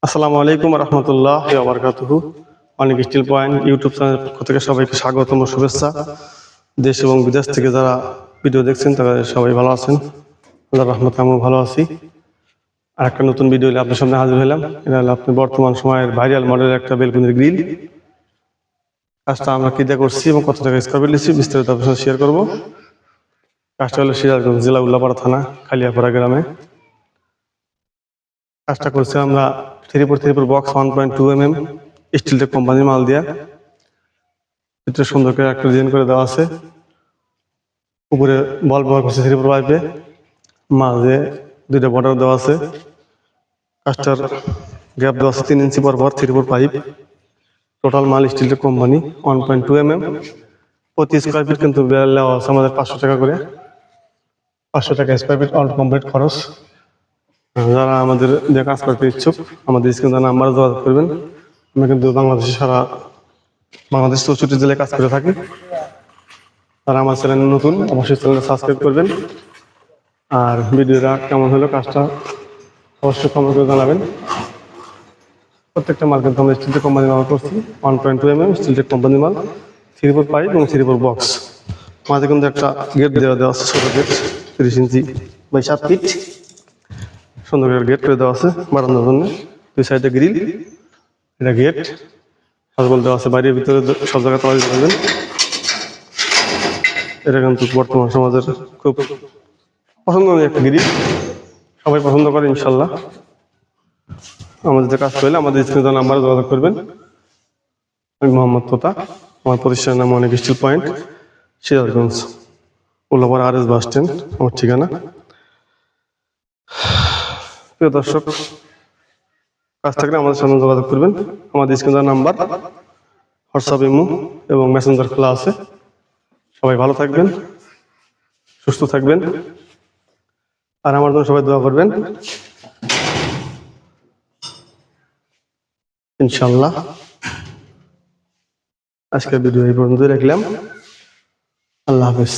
আসসালামু আলাইকুম রহমতুল্লাহি ওয়া বারাকাতুহু। অনেক স্টিল পয়েন্ট ইউটিউব চ্যানেলের পক্ষ থেকে সবাইকে স্বাগতম ও শুভেচ্ছা। দেশ এবং বিদেশ থেকে যারা ভিডিও দেখছেন তারা সবাই ভালো আছেন, আল্লাহর রহমতে আমিও ভালো আছি। আর একটা নতুন ভিডিও নিয়ে আপনার সামনে হাজির হলাম। এটা হলো আপনি বর্তমান সময়ের ভাইরাল মডেলের একটা বেলকুনির গ্রিল। কাজটা আমরা কি দিয়ে করছি এবং কত টাকা স্কোয়ার ফিট নিচ্ছি বিস্তারিত আপনার সাথে শেয়ার করবো। কাজটা হলো সিরাজগঞ্জ জেলা উল্লাপাড়া থানা খালিয়াপাড়া গ্রামে। কাজটা করছি আমরা 3x3 box 1.2 mm still take কোম্পানির মাল দিয়া। ভিতরে সুন্দর করে একটা ডিজাইন করে দেওয়া আছে। উপরে বল ব্যবহার করছে 3x পাইপে, মাঝে দুইটা বর্ডার দেওয়া আছে। কাজটার গ্যাপ দেওয়া আছে 3 ইঞ্চি পর 3x পাইপ। টোটাল মাল স্টিল টেক কোম্পানি 1.2 mm। প্রতি স্কোয়ার ফিট কিন্তু বেড়াল দেওয়া আছে আমাদের 500 টাকা করে। 500 টাকা স্কোয়ার ফিট অল কমপ্লিট খরচ। যারা আমাদের যে কাজ করতে ইচ্ছুক আমাদের স্ক্রিনে নাম্বারে যোগাযোগ করবেন। আমি কিন্তু বাংলাদেশে সারা বাংলাদেশ 64 জেলায় কাজ করে থাকি। তারা আমার চ্যানেল নতুন, অবশ্যই চ্যানেলটা সাবস্ক্রাইব করবেন। আর ভিডিওটা কেমন হলো কাজটা অবশ্যই কমেন্ট করে জানাবেন। প্রত্যেকটা মাল কিন্তু আমরা স্টিল টেক কোম্পানি মাল করছি 1.2 mm স্টিল টেক কোম্পানি মাল, 3x পাইপ এবং 3x বক্স। মাঝে কিন্তু একটা গেট দেওয়া আছে, ছোট গেট 30 ইঞ্চি বাই 7 ফিট। সুন্দর করে গেট করে দেওয়া আছে বারান্দার জন্য। দুই সাইডে গ্রিল, এটা গেট সাজবল দেওয়া আছে। বাইরের ভিতরে সব জায়গায় তৈরি করবেন। এটা কিন্তু বর্তমান সমাজের খুব পছন্দনীয় একটা গ্রিল, সবাই পছন্দ করে ইনশাল্লাহ। আমাদের যে কাজ করলে আমাদের স্ক্রিনে নাম্বারে যোগাযোগ করবেন। আমি মোহাম্মদ তোতা, আমার প্রতিষ্ঠানের নাম অনেক steel point, Sirajganj Ullapara RS bus stand আমার ঠিকানা। প্রিয় দর্শক, কাজ থাকলে আমাদের সামনে যোগাযোগ করবেন। আমাদের স্ক্রিনে নাম্বার, হোয়াটসঅ্যাপ, ইমো এবং মেসেঞ্জার খোলা আছে। সবাই ভালো থাকবেন, সুস্থ থাকবেন, আর আমার জন্য সবাই দোয়া করবেন ইনশাল্লাহ। আজকের ভিডিও এই পর্যন্তই রাখলাম। আল্লাহ হাফেজ।